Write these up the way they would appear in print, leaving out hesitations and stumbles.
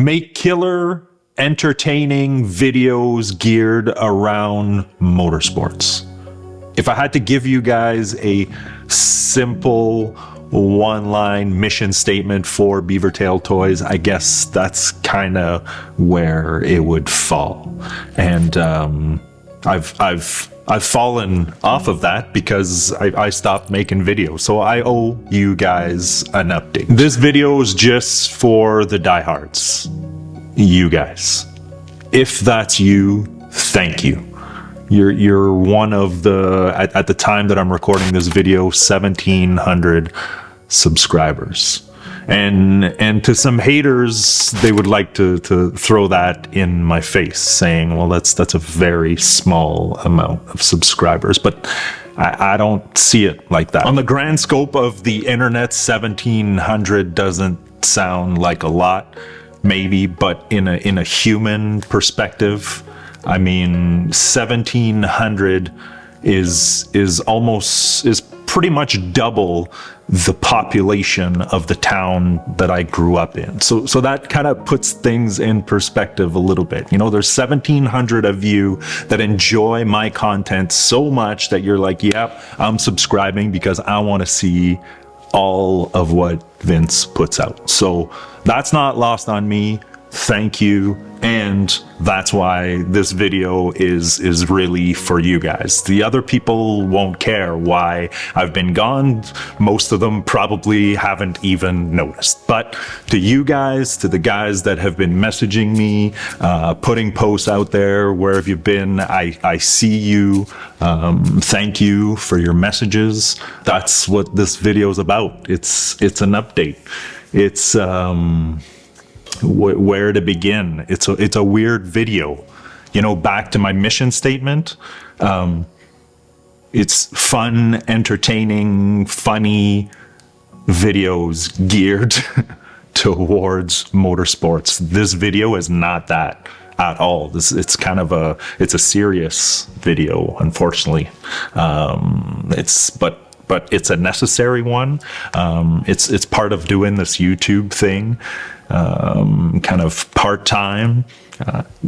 make killer, entertaining videos geared around motorsports. If I had to give you guys a simple one-line mission statement for Beaver Tail Toys, I guess that's kind of where it would fall. And I've fallen off of that because I stopped making videos. So I owe you guys an update. This video is just for the diehards. You guys. If that's you, thank you. You're one of the, at the time that I'm recording this video, 1,700 subscribers. And to some haters, they would like to throw that in my face, saying, well, that's a very small amount of subscribers. But I don't see it like that. On the grand scope of the internet, 1,700 doesn't sound like a lot, maybe, but in a human perspective, I mean, 1,700 is pretty much double the population of the town that I grew up in. So that kind of puts things in perspective a little bit. You know, there's 1,700 of you that enjoy my content so much that you're like, yep, I'm subscribing because I want to see all of what Vince puts out. So that's not lost on me. Thank you. And that's why this video is really for you guys. The other people won't care why I've been gone. Most of them probably haven't even noticed. But to you guys, to the guys that have been messaging me, putting posts out there, where have you been? I see you. Thank you for your messages. That's what this video is about. It's an update. It's where to begin. It's a weird video. You know, back to my mission statement. It's fun, entertaining, funny videos geared towards motorsports. This video is not that at all. It's kind of it's a serious video, unfortunately. But it's a necessary one. It's part of doing this YouTube thing, kind of part-time.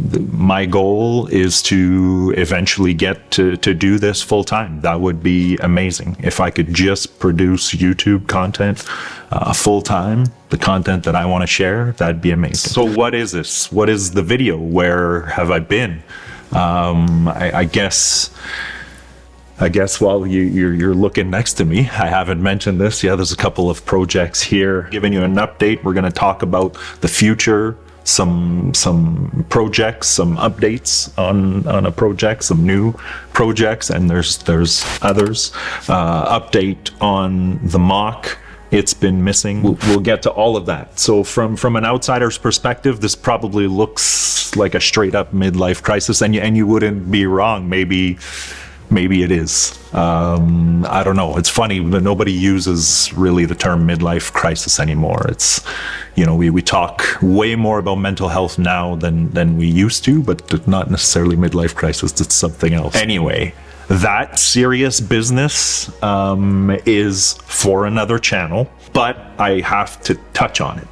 My goal is to eventually get to do this full-time. That would be amazing. If I could just produce YouTube content full-time, the content that I want to share, that'd be amazing. So what is this? What is the video? Where have I been? I guess while you're looking next to me, I haven't mentioned this. Yeah, there's a couple of projects here. Giving you an update. We're going to talk about the future, some projects, some updates on a project, some new projects, and there's others. Update on the Mach. It's been missing. We'll get to all of that. So from an outsider's perspective, this probably looks like a straight up midlife crisis, and you wouldn't be wrong. Maybe it is. I don't know. It's funny, but nobody uses really the term midlife crisis anymore. It's, you know, we talk way more about mental health now than we used to, but not necessarily midlife crisis. It's something else. Anyway, that serious business is for another channel, but I have to touch on it.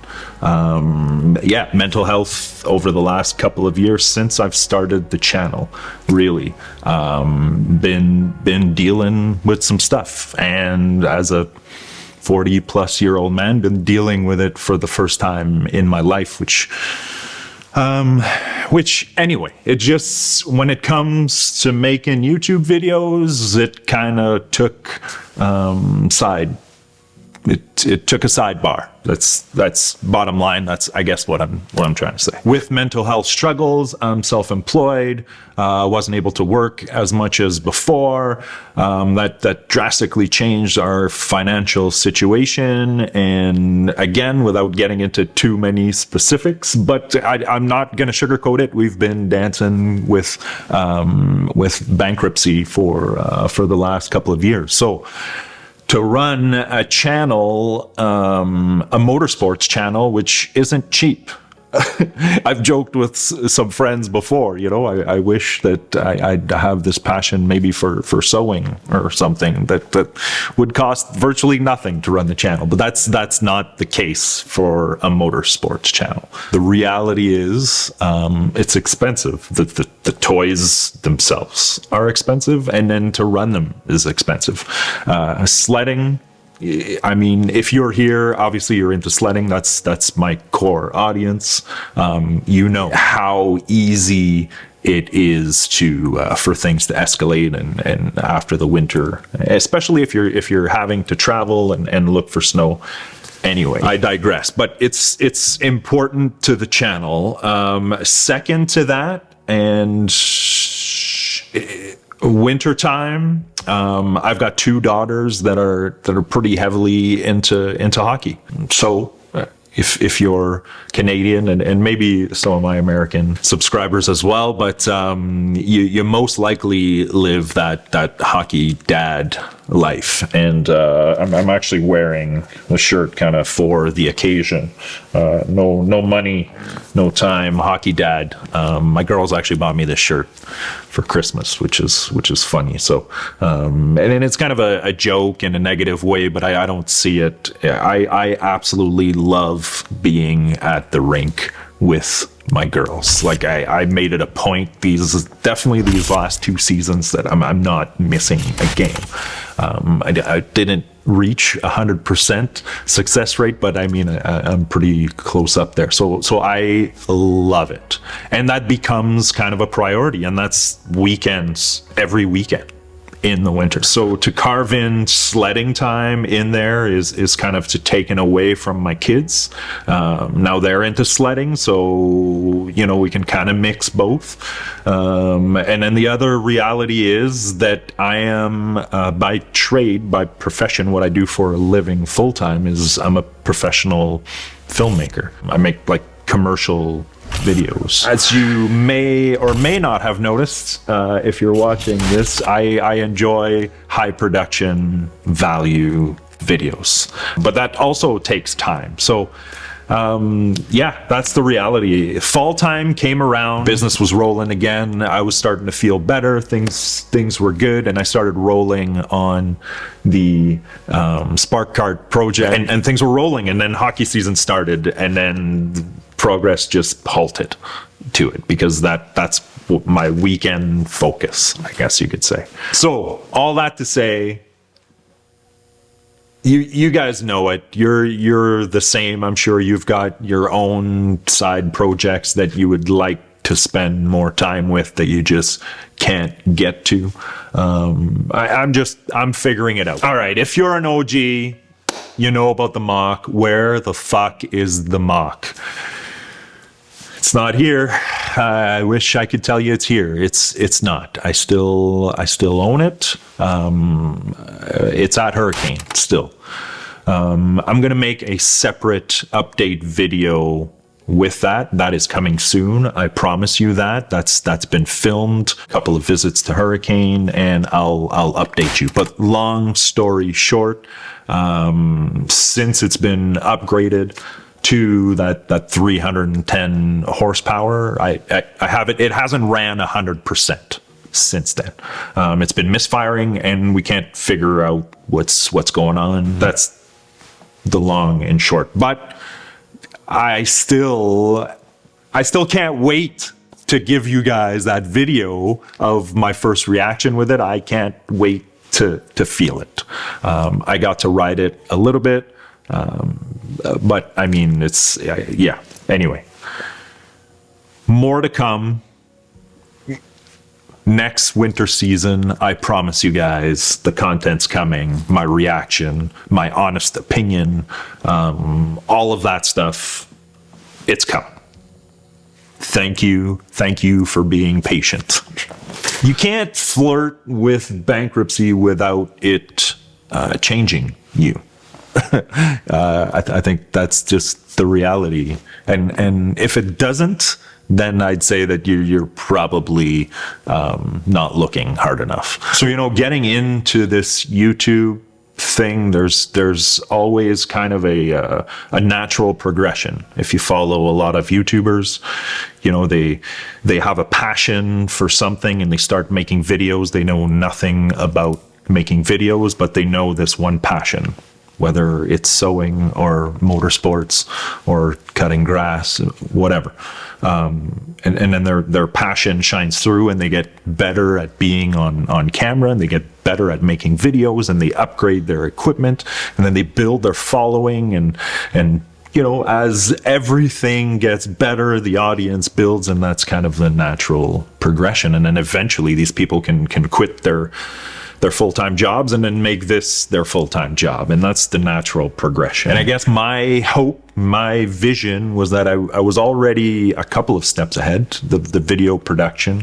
Yeah, mental health over the last couple of years since I've started the channel, really been dealing with some stuff, and as a 40-plus-year-old man, been dealing with it for the first time in my life, which anyway, it just, when it comes to making YouTube videos, it kind of took it took a sidebar. That's bottom line. That's, I guess, what I'm trying to say. With mental health struggles, I'm self-employed. Wasn't able to work as much as before. That drastically changed our financial situation. And again, without getting into too many specifics, but I'm not going to sugarcoat it. We've been dancing with bankruptcy for the last couple of years. So, to run a channel, a motorsports channel, which isn't cheap. I've joked with some friends before, you know, I wish that I'd have this passion maybe for sewing or something that would cost virtually nothing to run the channel. But that's not the case for a motorsports channel. The reality is it's expensive. The toys themselves are expensive, and then to run them is expensive. Sledding, I mean, if you're here, obviously you're into sledding. That's my core audience. You know how easy it is for things to escalate and after the winter, especially if you're having to travel and look for snow. Anyway, I digress, but it's important to the channel. Second to that, and wintertime, I've got 2 daughters that are pretty heavily into hockey. So if you're Canadian, and maybe some of my American subscribers as well, but you most likely live that hockey dad life. And I'm actually wearing the shirt kind of for the occasion. No money, no time, hockey dad. My girls actually bought me this shirt for Christmas, which is funny. So and it's kind of a joke in a negative way, but I don't see it. I absolutely love being at the rink with my girls. Like I made it a point these last 2 seasons that I'm not missing a game. I didn't reach 100% success rate, but I mean I'm pretty close up there. So I love it, and that becomes kind of a priority, and that's weekends, every weekend in the winter. So to carve in sledding time in there is kind of to taken away from my kids. Now they're into sledding, so you know we can kind of mix both. And then the other reality is that I am by trade, by profession, what I do for a living full time is I'm a professional filmmaker. I make like commercial videos. As you may or may not have noticed, if you're watching this, I enjoy high production value videos, but that also takes time. So yeah, that's the reality. Fall time came around, business was rolling again. I was starting to feel better. Things were good, and I started rolling on the Spark Kart project, and things were rolling. And then hockey season started, and then progress just halted to it because that's my weekend focus, I guess you could say. So all that to say, you guys know it. You're the same. I'm sure you've got your own side projects that you would like to spend more time with that you just can't get to. I'm figuring it out. All right, if you're an OG, you know about the Mach. Where the fuck is the Mach? It's not here. I wish I could tell you it's here. It's not. I still own it. It's at Hurricane still. I'm gonna make a separate update video with that. That is coming soon. I promise you that. That's been filmed. A couple of visits to Hurricane, and I'll update you. But long story short, since it's been upgraded to that 310 horsepower, I have it. It hasn't ran 100% since then. It's been misfiring, and we can't figure out what's going on. That's the long and short. But I still can't wait to give you guys that video of my first reaction with it. I can't wait to feel it. I got to ride it a little bit. But I mean, it's, yeah, anyway, more to come next winter season. I promise you guys the content's coming, my reaction, my honest opinion, all of that stuff. It's coming. Thank you for being patient. You can't flirt with bankruptcy without it changing you. I think that's just the reality, and if it doesn't, then I'd say that you're probably not looking hard enough. So getting into this YouTube thing. There's always kind of a natural progression. If you follow a lot of YouTubers, you know, they have a passion for something and they start making videos. They know nothing about making videos, but they know this one passion, whether it's sewing or motorsports or cutting grass, whatever. And then their passion shines through, and they get better at being on camera, and they get better at making videos, and they upgrade their equipment, and then they build their following, and you know, as everything gets better, the audience builds, and that's kind of the natural progression. And then eventually these people can quit their full-time jobs and then make this their full-time job, and that's the natural progression. And I guess my hope, my vision was that I was already a couple of steps ahead. The video production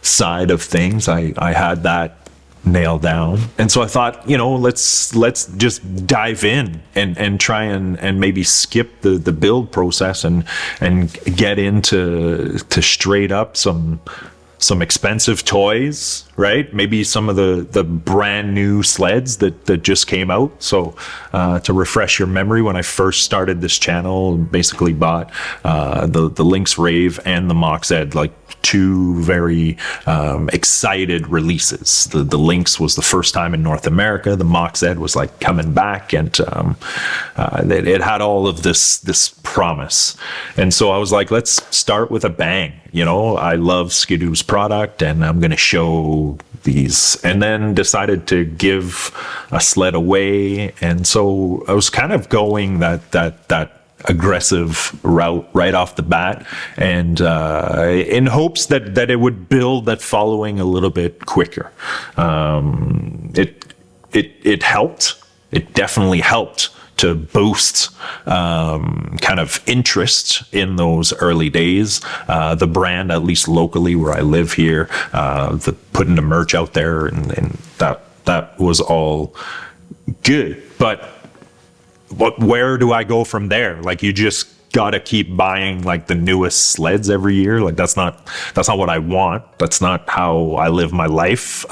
side of things, I had that nailed down, and so I thought, you know, let's just dive in and try and maybe skip the build process and get into straight up some expensive toys, right? Maybe some of the brand new sleds that just came out. So to refresh your memory, when I first started this channel, basically bought the Lynx Rave and the Mach Z, like two very excited releases. The Lynx was the first time in North America. The Mach Z was like coming back, and it had all of this promise. And so I was like, let's start with a bang. You know, I love Skidoo's product, and I'm going to show these, and then decided to give a sled away. And so I was kind of going that aggressive route right off the bat, and in hopes that it would build that following a little bit quicker. It helped. It definitely helped to boost kind of interest in those early days. The brand, at least locally where I live here, putting the merch out there, and that was all good. But where do I go from there? Like, you just gotta keep buying like the newest sleds every year. Like, that's not what I want. That's not how I live my life.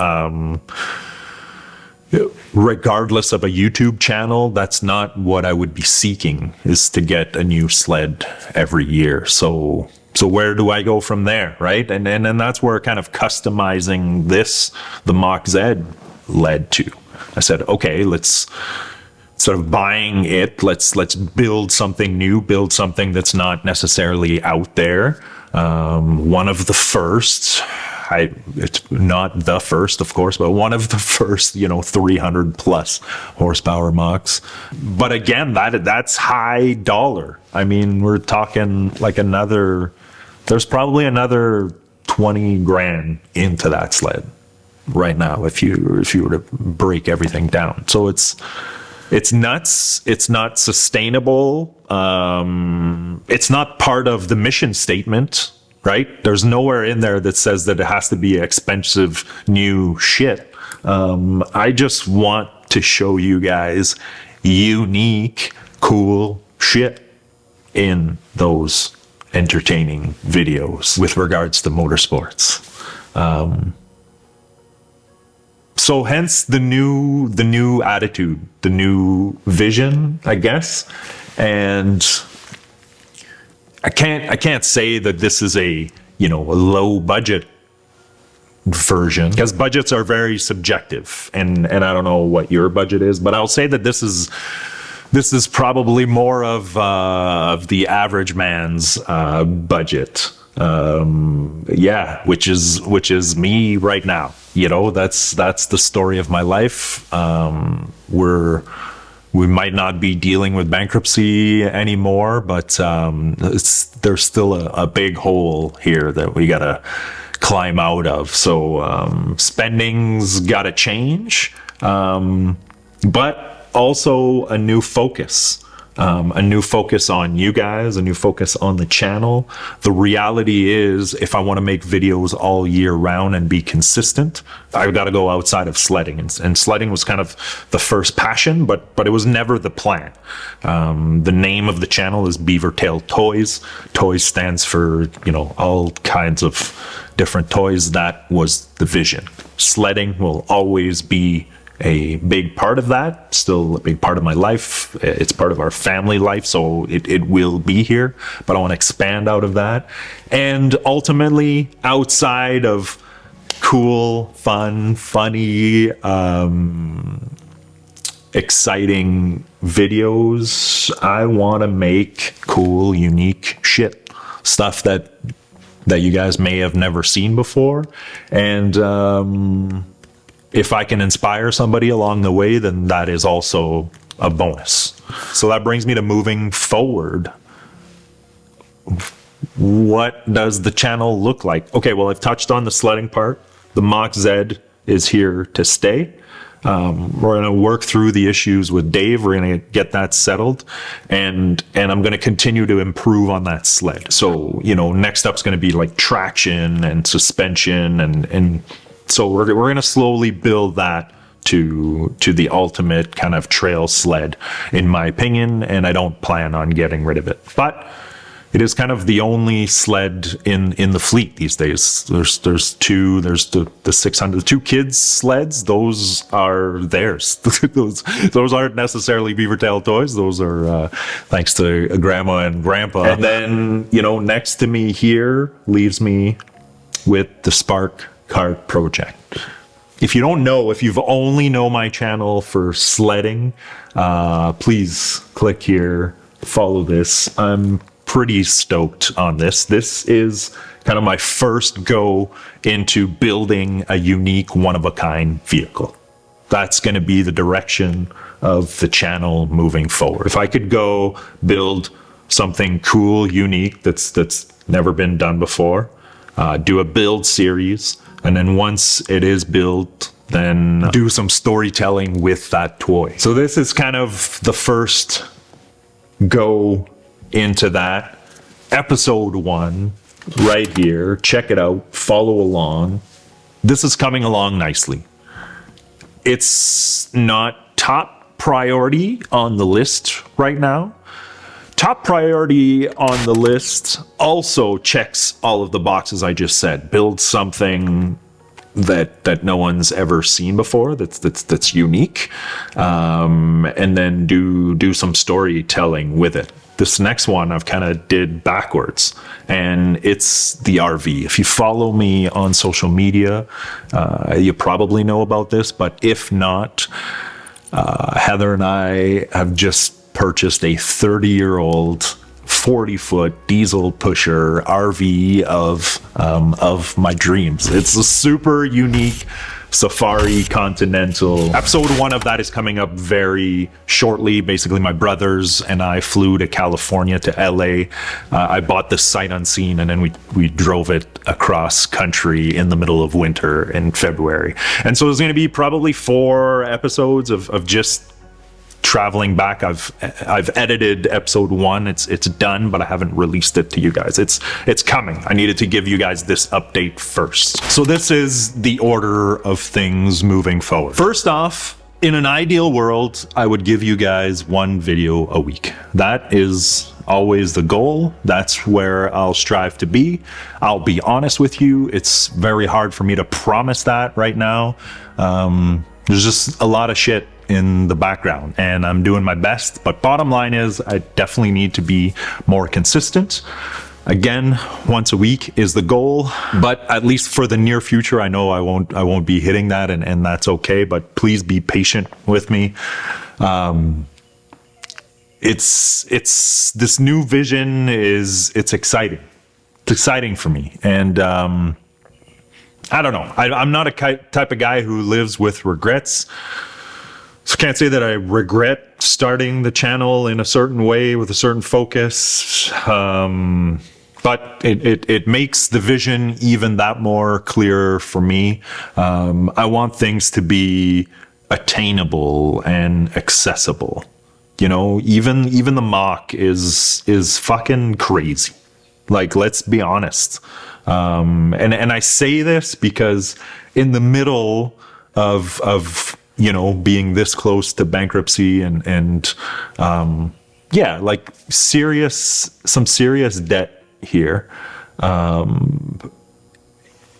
Regardless of a YouTube channel, that's not what I would be seeking, is to get a new sled every year. So where do I go from there, right? And that's where kind of customizing the Mach Z led to. I said, okay, let's sort of buying it. Let's build something new, build something that's not necessarily out there. One of the first. It's not the first, of course, but one of the first, 300 plus horsepower Machs. But again, that's high dollar. I mean, we're talking like there's probably another 20 grand into that sled right now if you were to break everything down. So it's nuts. It's not sustainable. It's not part of the mission statement. Right? There's nowhere in there that says that it has to be expensive new shit. I just want to show you guys unique, cool shit in those entertaining videos with regards to motorsports. So hence the new attitude, the new vision, I guess. And I can't say that this is a low budget version, because budgets are very subjective, and I don't know what your budget is, but I'll say that this is probably more of the average man's budget. Which is me right now. That's the story of my life. We might not be dealing with bankruptcy anymore, but there's still a big hole here that we gotta climb out of. So spending's gotta change, but also a new focus. A new focus on you guys, a new focus on the channel. The reality is, if I want to make videos all year round and be consistent, I've got to go outside of sledding. And sledding was kind of the first passion, but it was never the plan. The name of the channel is Beaver Tail Toys. Toys stands for, all kinds of different toys. That was the vision. Sledding will always be a big part of that, still a big part of my life. It's part of our family life, so it will be here, but I want to expand out of that. And ultimately, outside of cool, fun, funny, exciting videos, I want to make cool, unique shit. Stuff that you guys may have never seen before. And if I can inspire somebody along the way, then that is also a bonus. So that brings me to moving forward. What does the channel look like? Okay, well, I've touched on the sledding part. The Mach Z is here to stay. We're going to work through the issues with Dave. We're going to get that settled, and I'm going to continue to improve on that sled. So, you know, next up's going to be like traction and suspension, and so we're going to slowly build that to the ultimate kind of trail sled, in my opinion, and I don't plan on getting rid of it. But it is kind of the only sled in the fleet these days. There's the 600, the two kids sleds. Those are theirs. those aren't necessarily Beaver Tail toys. Those are thanks to Grandma and Grandpa. And then, you know, next to me here leaves me with the Spark Kart project. If you don't know, if you've only know my channel for sledding, please click here, follow this. I'm pretty stoked on this. This is kind of my first go into building a unique, one-of-a-kind vehicle. That's going to be the direction of the channel moving forward. If I could go build something cool, unique, that's never been done before, do a build series, and then once it is built, then do some storytelling with that toy. So this is kind of the first go into that. Episode 1 right here. Check it out, follow along. This is coming along nicely. It's not top priority on the list right now. Top priority on the list also checks all of the boxes I just said. Build something that no one's ever seen before, that's unique, and then do some storytelling with it. This next one I've kind of did backwards, and it's the RV. If you follow me on social media, you probably know about this, but if not, Heather and I have just purchased a 30-year-old 40-foot diesel pusher RV of my dreams. It's a super unique Safari Continental. Episode 1 of that is coming up very shortly. Basically, my brothers and I flew to California, to LA. I bought this sight unseen, and then we drove it across country in the middle of winter in February. And so there's going to be probably 4 episodes of just traveling back. I've edited episode 1. It's done, but I haven't released it to you guys. It's coming. I needed to give you guys this update first. So this is the order of things moving forward. First off, in an ideal world, I would give you guys 1 video a week. That is always the goal. That's where I'll strive to be. I'll be honest with you, it's very hard for me to promise that right now. There's just a lot of shit in the background, and I'm doing my best, but bottom line is I definitely need to be more consistent. Again, once a week is the goal, but at least for the near future, I know I won't be hitting that, and that's okay, but please be patient with me. It's this new vision it's exciting. It's exciting for me, and I don't know. I'm not a type of guy who lives with regrets. So I can't say that I regret starting the channel in a certain way with a certain focus, but it makes the vision even that more clear for me. I want things to be attainable and accessible. You know, even the Mach is fucking crazy. Like, let's be honest. And I say this because in the middle of you know, being this close to bankruptcy and yeah, like some serious debt here.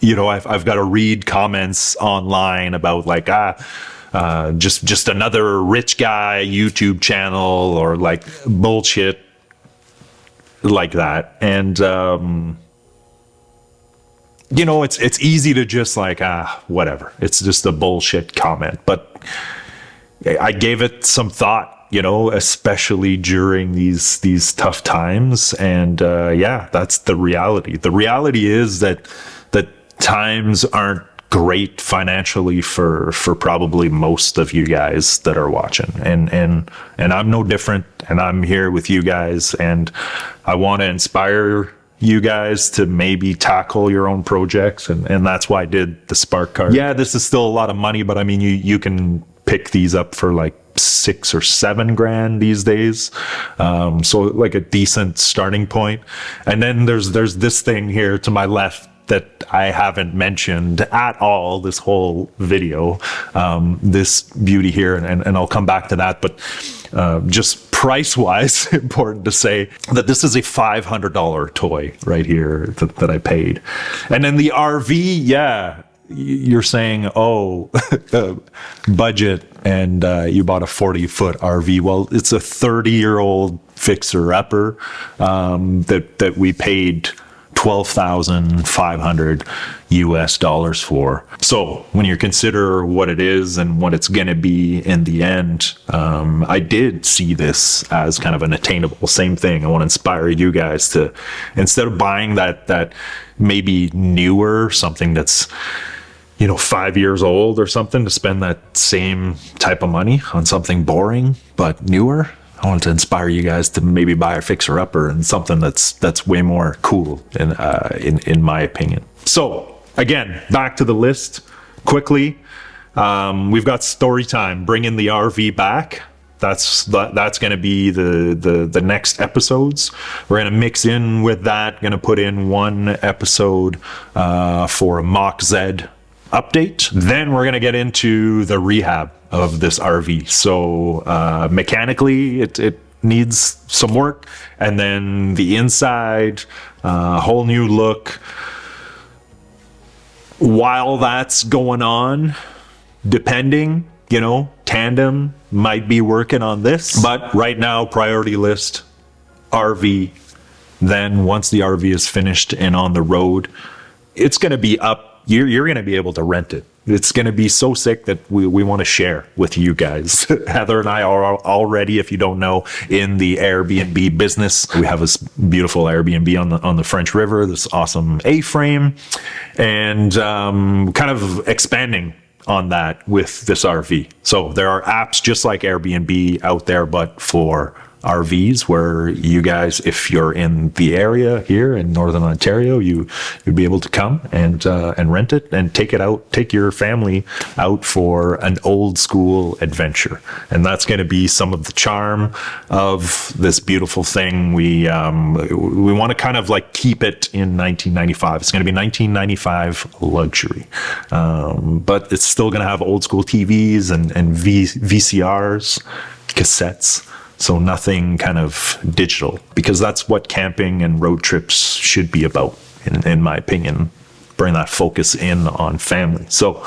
You know, I've got to read comments online about like, just another rich guy YouTube channel or like bullshit like that. And you know, it's easy to just like, whatever. It's just a bullshit comment. But I gave it some thought, you know, especially during these tough times. And yeah, that's the reality. The reality is that times aren't great financially for probably most of you guys that are watching. And I'm no different, and I'm here with you guys, and I want to inspire you guys to maybe tackle your own projects, and that's why I did the Spark Kart. Yeah, this is still a lot of money, but I mean, you can pick these up for like 6 or 7 grand these days, so like a decent starting point. And then there's this thing here to my left that I haven't mentioned at all this whole video, this beauty here, and I'll come back to that. But just price-wise, important to say that this is a $500 toy right here that I paid. And then the RV, yeah, you're saying, oh, budget, and you bought a 40-foot RV. Well, it's a 30-year-old fixer-upper that we paid $12,500 US for. So when you consider what it is and what it's going to be in the end, I did see this as kind of an attainable. Same thing. I want to inspire you guys to, instead of buying that maybe newer, something that's, you know, 5 years old or something, to spend that same type of money on something boring but newer. I want to inspire you guys to maybe buy a fixer-upper and something that's way more cool in my opinion. So again, back to the list quickly. We've got story time, bringing the RV back. That's going to be the next episodes. We're going to mix in with that. Going to put in one episode for a Mach Z update. Then we're going to get into the rehab of this RV. So mechanically, it needs some work, and then the inside, whole new look. While that's going on, depending, you know, Tandem might be working on this, but right now, priority list, RV. Then once the RV is finished and on the road, it's going to be up. You're going to be able to rent it. It's going to be so sick that we want to share with you guys. Heather and I are already, if you don't know, in the Airbnb business. We have this beautiful Airbnb on the French River, this awesome A-frame, and kind of expanding on that with this RV. So there are apps just like Airbnb out there, but for RVs, where you guys, if you're in the area here in Northern Ontario, you'd be able to come and rent it and take your family out for an old school adventure. And that's going to be some of the charm of this beautiful thing. We want to kind of like keep it in 1995. It's going to be 1995 luxury, but it's still going to have old school TVs and VCRs, cassettes. So nothing kind of digital, because that's what camping and road trips should be about, in my opinion. Bring that focus in on family. So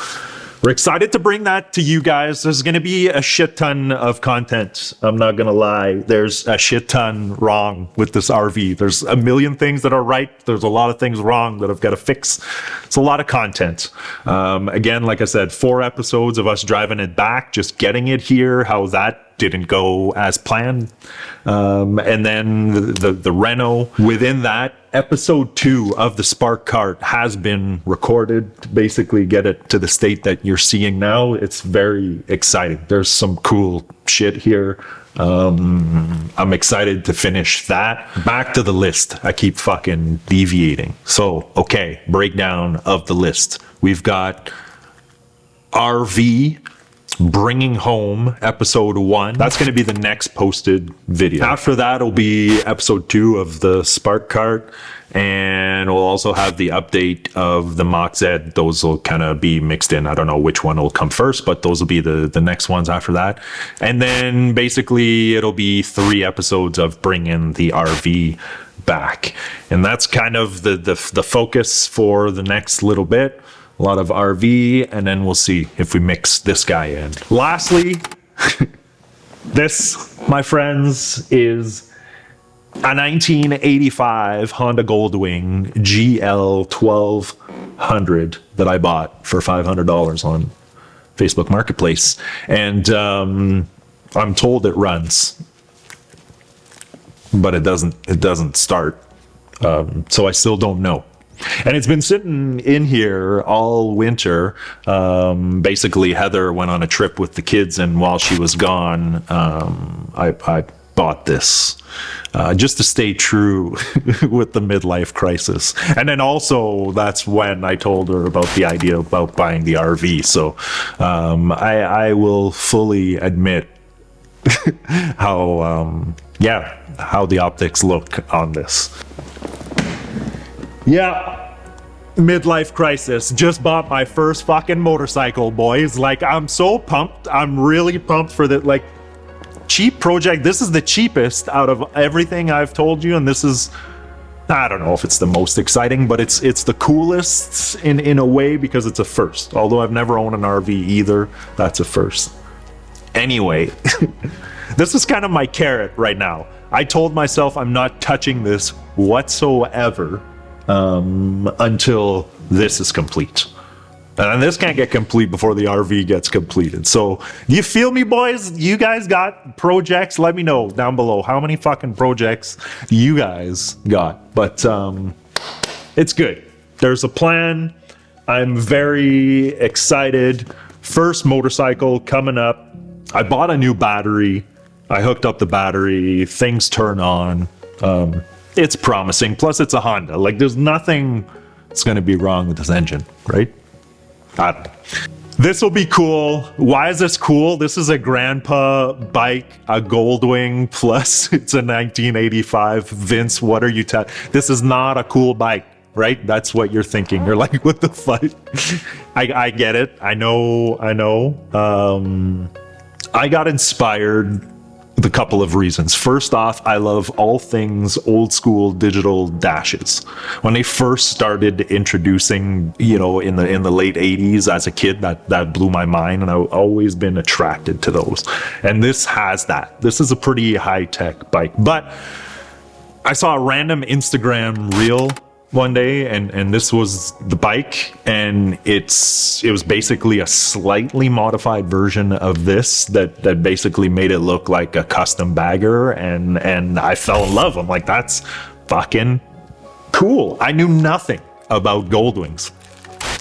we're excited to bring that to you guys. There's going to be a shit ton of content. I'm not going to lie. There's a shit ton wrong with this RV. There's a million things that are right. There's a lot of things wrong that I've got to fix. It's a lot of content. Again, like I said, 4 episodes of us driving it back, just getting it here, how that didn't go as planned. And then the reno. Within that, episode 2 of the Spark Kart has been recorded to basically get it to the state that you're seeing now. It's very exciting. There's some cool shit here. I'm excited to finish that. Back to the list. I keep fucking deviating. So, okay, breakdown of the list. We've got RV Bringing Home episode 1. That's going to be the next posted video. After that will be episode 2 of the Spark Kart, and we'll also have the update of the Mach Z. Those will kind of be mixed in. I don't know which one will come first, but those will be the next ones after that. And then basically it'll be 3 episodes of bringing the RV back, and that's kind of the focus for the next little bit. a lot of RV, and then we'll see if we mix this guy in. Lastly, this, my friends, is a 1985 Honda Goldwing GL1200 that I bought for $500 on Facebook Marketplace. And I'm told it runs, but it doesn't start. So I still don't know. And it's been sitting in here all winter. Basically, Heather went on a trip with the kids, and while she was gone, I bought this just to stay true with the midlife crisis. And then also, that's when I told her about the idea about buying the RV. So I will fully admit how the optics look on this. Yeah, midlife crisis. Just bought my first fucking motorcycle, boys. Like, I'm so pumped. I'm really pumped for the, like, cheap project. This is the cheapest out of everything I've told you, and this is, I don't know if it's the most exciting, but it's the coolest in a way because it's a first. Although I've never owned an RV either, that's a first. Anyway, this is kind of my carrot right now. I told myself I'm not touching this whatsoever until this is complete. And this can't get complete before the RV gets completed. So, you feel me, boys? You guys got projects? Let me know down below. How many fucking projects you guys got? But it's good. There's a plan. I'm very excited. First motorcycle coming up. I bought a new battery. I hooked up the battery. Things turn on. It's promising. Plus, it's a Honda. Like, there's nothing that's going to be wrong with this engine, right? I don't know. This will be cool. Why is this cool? This is a grandpa bike, a Goldwing, plus it's a 1985. Vince, what are you This is not a cool bike, right? That's what you're thinking. You're like, what the fuck? I get it. I know. I got inspired with a couple of reasons. First off, I love all things old school digital dashes. When they first started introducing, in the late 80s as a kid, that blew my mind, and I've always been attracted to those. And this has that. This is a pretty high-tech bike. But I saw a random Instagram reel one day, and this was the bike, and it was basically a slightly modified version of this that basically made it look like a custom bagger, and I fell in love. I'm like, that's fucking cool. I knew nothing about Goldwings.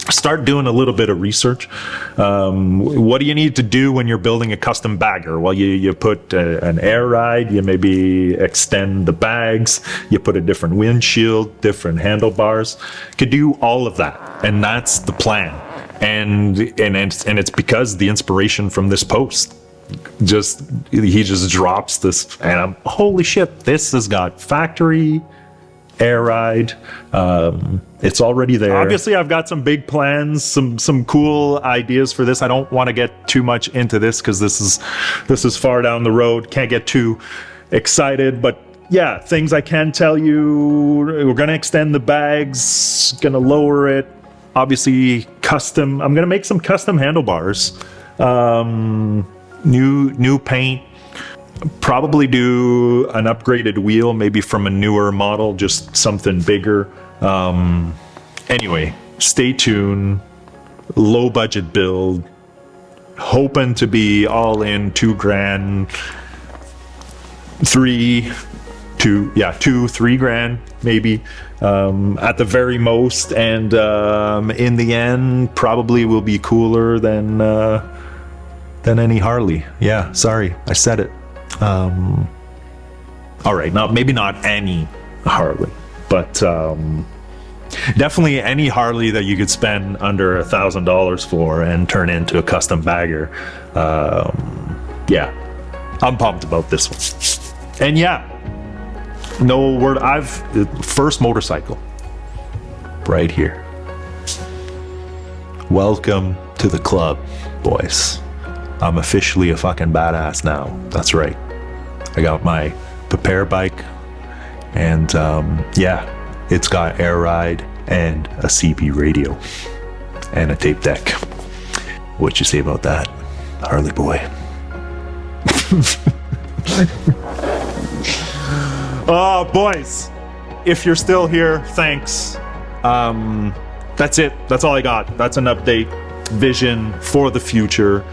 Start doing a little bit of research. What do you need to do when you're building a custom bagger? Well, you put an air ride, you maybe extend the bags, you put a different windshield, different handlebars. You could do all of that, and that's the plan. And it's because the inspiration from this post. He just drops this, and I'm, holy shit, this has got factory air ride. It's already there. Obviously, I've got some big plans, some cool ideas for this. I don't want to get too much into this because this is far down the road. Can't get too excited, but yeah, things I can tell you. We're gonna extend the bags, gonna lower it. Obviously, custom. I'm gonna make some custom handlebars. New paint. Probably do an upgraded wheel, maybe from a newer model, just something bigger. Anyway, stay tuned. Low budget build. Hoping to be all in $2,000, $3,000 maybe, at the very most. And in the end, probably will be cooler than any Harley. Yeah, sorry, I said it. All right, maybe not any Harley, but definitely any Harley that you could spend under $1,000 for and turn into a custom bagger. Yeah, I'm pumped about this one. And yeah, no word. First motorcycle right here. Welcome to the club, boys. I'm officially a fucking badass now. That's right. I got my Prepare bike, and yeah, it's got air ride and a CB radio. and a tape deck. What you say about that, Harley boy? Oh, boys, if you're still here, thanks. That's it. That's all I got. That's an update, vision for the future.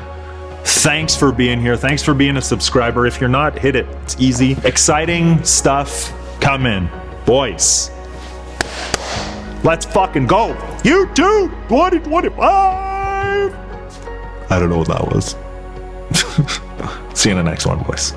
Thanks for being here. Thanks for being a subscriber. If you're not, hit it. It's easy. Exciting stuff coming, boys. Let's fucking go. YouTube 2025. I don't know what that was. See you in the next one, boys.